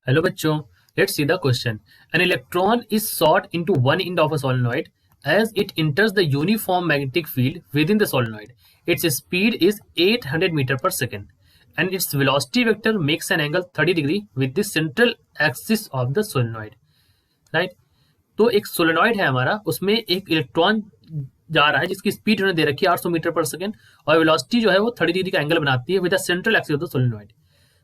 Hello बच्चों, let's see the question. An electron is shot into one end of a solenoid. As it enters the uniform magnetic field within the solenoid, its speed is 800 meter per second and its velocity vector makes an angle 30 degree with the central axis of the solenoid. Right? तो एक solenoid है हमारा, उसमें एक electron जा रहा है जिसकी स्पीड उन्होंने दे रखी है 800 मीटर पर सेकंड और वेलोसिटी जो है वो 30 डिग्री का एंगल बनाती है with the central axis of the solenoid.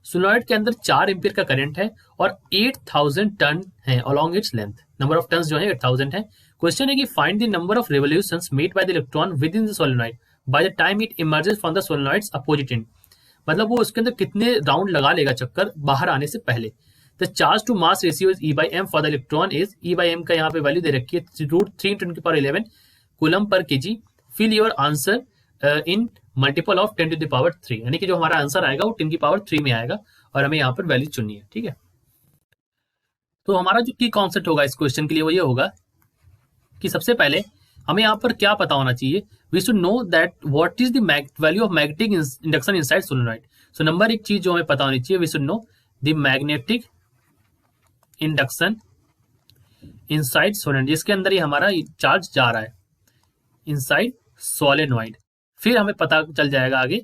Solenoid के अंदर 4 एम्पियर का करंट है और 8000 टर्न है along its length. Number of turns जो है 8000 है. क्वेश्चन है कि find the number of revolutions made by the electron within the solenoid by the time it emerges from the solenoid's opposite end. मतलब वो उसके अंदर कितने राउंड लगा लेगा चक्कर बाहर आने से पहले. The charge to mass ratio is e by m for the electron is e by m का यहाँ पे वैल्यू दे रखी है √3 × 10⁻11 coulomb per kg. Fill your answer in multiple of 10⁻3, यानी कि जो हमारा आंसर आएगा वो 10⁻3 में आएगा और हमें यहाँ पर वैल्यू चुननी है. ठीक है, तो हमारा जो की कॉन्सेप्ट होगा इस क्वेश्चन के लिए वो ये होगा कि सबसे पहले हमें यहाँ पर क्या पता होना चाहिए. We should know that what is the value of magnetic induction inside solenoid. So number एक चीज जो हमें पता होनी चाहिए, we should know the magnetic induction inside solenoid, जिसके अंदर ही हमारा चार्ज जा रहा है इनसाइड सोलेनॉइड. फिर हमें पता चल जाएगा आगे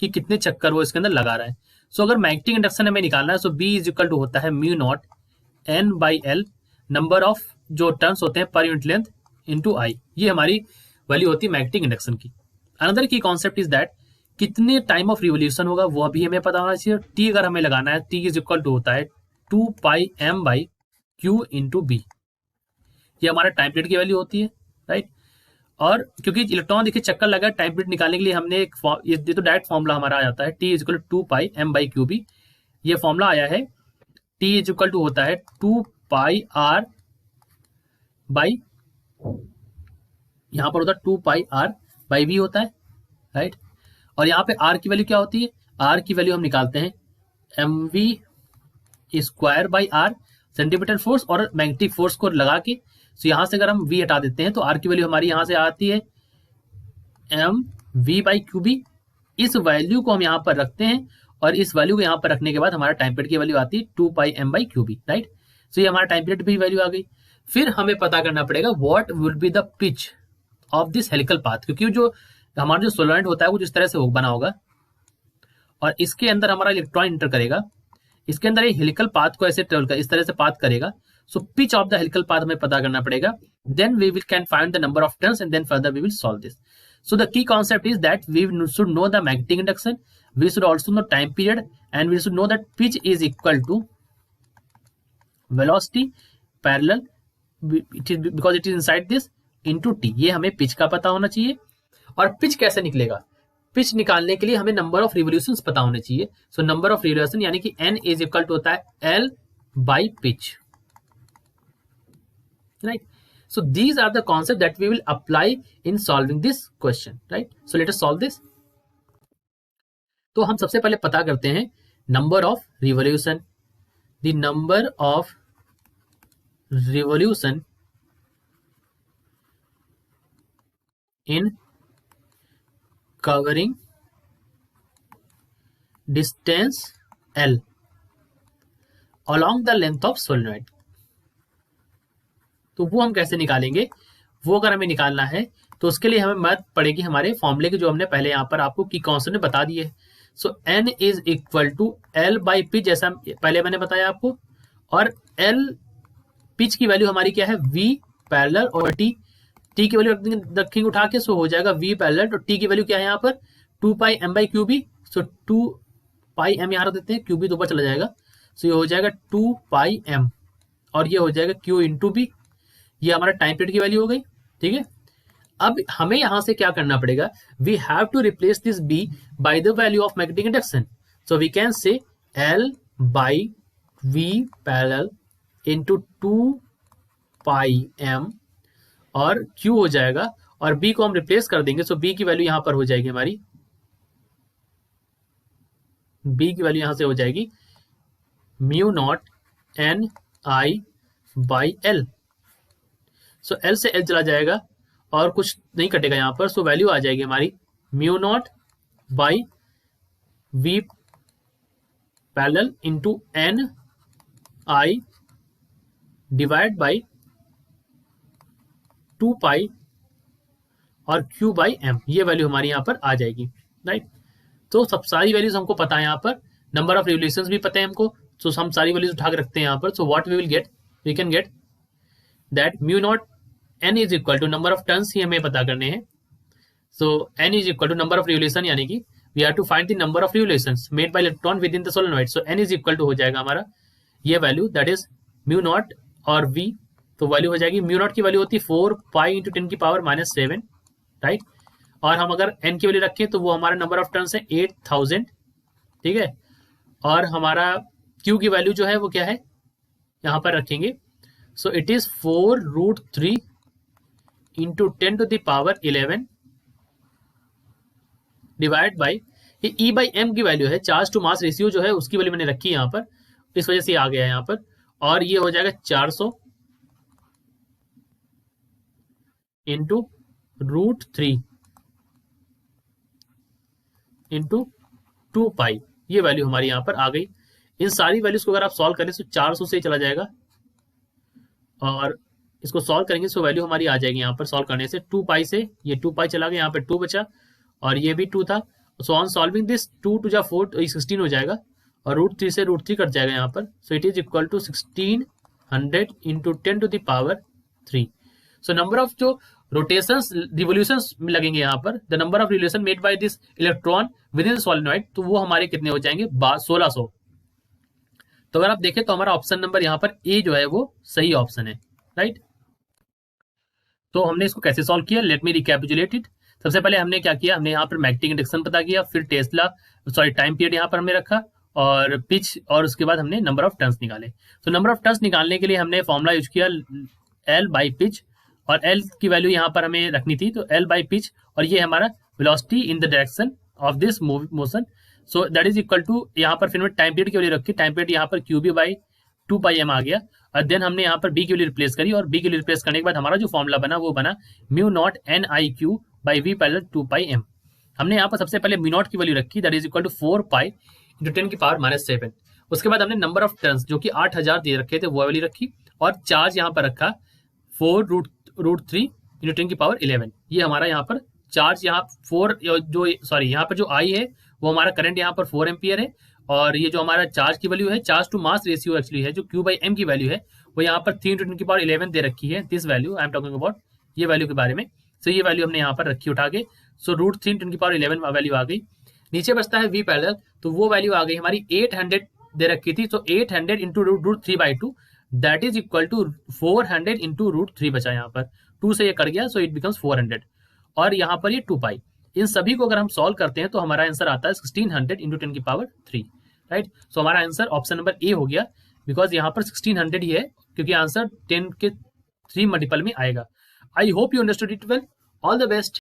कि कितने चक्कर वो इसके अंदर लगा रहा है. सो अगर मैग्नेटिक इंडक्शन हमें निकालना है सो बी इज इक्वल टू होता है mu naught N by L, number of जो टर्न्स होते हैं पर यूनिट लेंथ इंटू आई. ये हमारी वैल्यू होती है मैग्नेटिक इंडक्शन की. अनदर की कॉन्सेप्ट इज दैट कितने टाइम ऑफ रिवोल्यूशन होगा वो अभी हमें पता होना चाहिए. टी अगर हमें लगाना है, टी इज इक्वल टू होता है 2 pi M by Q into B. ये हमारा टाइम पीरियड की वैल्यू होती है. राइट, और क्योंकि इलेक्ट्रॉन देखिए चक्कर लगा, टाइम पीरियड निकालने के लिए हमने एक ये तो डायरेक्ट फॉर्मूला हमारा आ जाता है T is equal to 2 pi M by Q B. ये फॉर्मूला आया है टी इज इक्वल टू होता है 2 पाई आर बाई, यहाँ पर होता है 2 पाई आर बाई वी होता है. राइट, और यहाँ पे आर की वैल्यू क्या होती है, आर की वैल्यू हम निकालते हैं m v square by r, centimetre force और मैग्नेटिक फोर्स को लगा के. तो यहाँ से अगर हम v हटा देते हैं तो r की वैल्यू हमारी यहाँ से आती है m v by Q B. इस वैल्यू को हम यहाँ पर रखते हैं और इस वैल्यू को यहाँ पर रखने के बाद हमारा टाइम पीरियड की वैल्यू आती है 2 pi M by Q B. Right, तो ये हमारा टाइम पीरियड भी वैल्यू आ गई. फिर हमें पता करना पड़ेगा what will be the pitch of this helical path, क्योंकि जो हमारा जो सोलेनॉइड होता है वो जिस तरह से बना होगा और इसके अंदर हमारा इलेक्ट्रॉन इंटर करेगा, इसके अंदर ये हेलिकल पाथ को ऐसे ट्रेवल कर इस तरह से पाथ करेगा. So pitch of the helical path हमें पता करना पड़ेगा. Then we will can find the number of turns and then further we will solve this. So the key concept is that we should know the magnetic induction, we should also know time period and we should know that pitch is equal to velocity parallel because it is inside this into T. ये हमें pitch का पता होना चाहिए. और pitch कैसे निकलेगा, pitch निकालने के लिए हमें नंबर ऑफ रिवोल्यूशंस पता होने चाहिए. सो नंबर ऑफ रिवोल्यूशन यानी कि n इज इक्वल टू होता है l by pitch. Right, so these are the concepts that we will apply in solving this question. Right, so let us solve this. तो हम सबसे पहले पता करते हैं number of revolution. The number of revolution in covering distance L along the length of solenoid. तो वो हम कैसे निकालेंगे, वो अगर हमें निकालना है तो उसके लिए हमें मदद पड़ेगी हमारे फॉर्मूले की जो हमने पहले यहाँ पर आपको की कॉन्सेप्ट में बता दिए. So n is equal to l by pitch, जैसा पहले मैंने बताया आपको. और l पिच की वैल्यू हमारी क्या है v पैरेलल और t की वैल्यू रखेंगे उठा के. सो हो जाएगा v पैरेलल और t की वैल्यू क्या है यहाँ पर 2 pi M by Q B. So 2 pi M यहाँ रख देते हैं, क्यू बी तो ऊपर चला जाएगा. सो ये हो जाएगा 2 पाई एम और ये हो जाएगा q इंटू बी. ये हमारा टाइम पीरियड की वैल्यू हो गई. ठीक है, अब हमें यहां से क्या करना पड़ेगा, we have to replace this B by the value of magnetic induction. So we can say L by V parallel into 2 pi M और क्यू हो जाएगा और बी को हम रिप्लेस कर देंगे. सो बी की वैल्यू यहां पर हो जाएगी हमारी, बी की वैल्यू यहां से हो जाएगी mu naught N I by L. So L से एल चला जाएगा और कुछ नहीं कटेगा यहाँ पर. सो वैल्यू आ जाएगी हमारी mu naught by V parallel into N I divide by 2 pi और क्यू बाई एम, ये वैल्यू हमारी यहाँ पर आ जाएगी, राइट। तो सब सारी वैल्यूज हमको पता है, यहाँ पर नंबर ऑफ रिवोल्यूशंस भी पता है हमको, तो हम सारी वैल्यूज उठा के रखते हैं यहाँ पर। So what we will get, we can get that mu naught N is equal to number of turns ही हमें पता करने हैं। So N is equal to number of revolution, यानी कि we have to find the number of revolutions made by electron within the solenoid. So N is equal to हो जाएगा हमारा ये value, that is mu naught और V, तो value हो जाएगी म्यू नॉट की वैल्यू होती है 4 पाई इंटू 10 की पावर -7, राइट। और हम अगर एन की वैल्यू रखें तो वो हमारा नंबर ऑफ टर्न्स है 8000, ठीक है। और हमारा क्यू की वैल्यू जो है वो क्या है, यहाँ पर रखेंगे। So it is 4√3 into 10 to the power 11 divide by, ये ई बाई एम की वैल्यू है, चार्ज टू मास रेशियो जो है उसकी वैल्यू मैंने रखी है यहाँ पर, इस वजह से आ गया है यहाँ पर। और ये हो जाएगा 400 इंटू √3 इंटू 2 पाई, ये वैल्यू हमारी यहाँ पर आ गई। इन सारी वैल्यूज को अगर आप सॉल्व करें तो 400 से चला जाएगा, और इसको सॉल्व करेंगे तो वैल्यू हमारी आ जाएगी यहाँ पर सॉल्व करने से 2 पाई से, ये 2 पाई चला गया, यहाँ पे 2 बचा और ये भी 2 था। सो ऑन सॉल्विंग दिस 2 टू जा 4 तो 16 हो जाएगा, और √3 से √3 कट जाएगा यहाँ पर। So it is equal to 1600 into 10 to the power 3। So number of जो रोटेशंस रिवोल्यूशंस लगेंगे यहाँ पर, the number of revolution made by this electron within solenoid, तो वो हमारे कितने हो जाएंगे 1600। तो अगर आप देखें तो हमारा ऑप्शन नंबर यहाँ पर ए जो है वो सही ऑप्शन है, राइट। तो हमने इसको कैसे सॉल्व किया, लेट मी रिकैपिचुलेट इट। सबसे पहले हमने क्या किया, हमने यहाँ पर मैग्नेटिक इंडक्शन पता किया, फिर टेस्ला टाइम पीरियड यहाँ पर हमने रखा, और पिच, और उसके बाद हमने नंबर ऑफ टर्न्स निकाले। तो नंबर ऑफ टर्न्स निकालने के लिए हमने फॉर्मूला यूज किया एल बाई पिच, और एल की वैल्यू यहाँ पर हमें रखनी थी, तो एल बाई पिच, और ये हमारा velocity in the direction of this motion. So that is equal to, यहाँ पर फिर टाइम पीरियड की वैल्यू रखी, टाइम पीरियड यहाँ पर Q B by 2 pi M आ गया, और देन हमने यहाँ पर बी की वैल्यू रिप्लेस करी, और बी की वैल्यू रिप्लेस करने के बाद हमारा जो फॉर्मूला बना वो बना mu naught N I Q by V parallel 2 pi M. हमने यहाँ पर सबसे पहले म्यू नॉट की वैल्यू रखी, that is equal to 4 pi into 10 की पावर -7। उसके बाद हमने नंबर ऑफ टर्न्स जो कि 8000 दे रखे थे वो वैल्यू रखी, और चार्ज यहाँ पर रखा 4√3 इंटू 10 की पावर 11। ये हमारा यहाँ पर चार्ज, यहाँ 4 जो सॉरी यहाँ पर जो आई है वो हमारा करंट यहाँ पर 4 एम्पियर है, और ये जो हमारा चार्ज की वैल्यू है, charge to mass ratio actually है जो क्यू बाई एम की वैल्यू है, वो यहाँ पर 3 इंटू 10 की पावर 11 दे रखी है। This value I am talking about, ये वैल्यू के बारे में। सो ये वैल्यू हमने यहाँ पर रखी उठा के। सो √3 इंटू 10 की पावर 11 वैल्यू आ गई। नीचे बचता है वी पैरेलल, तो वो वैल्यू आ गई हमारी 800 दे रखी थी, तो 800 into √3/2 that is equal to 400 into √3 बचा यहाँ पर, 2 से ये कट गया, सो इट बिकम्स 400, और यहाँ पर ये 2 पाई। इन सभी को अगर हम सॉल्व करते हैं तो हमारा आंसर आता है 1600 इंटू 10 की पावर 3, राइट। सो हमारा आंसर ऑप्शन नंबर ए हो गया, बिकॉज यहाँ पर 1600 ही है, क्योंकि आंसर 10 के 3 मल्टीपल में आएगा। I hope you understood it well, all the best.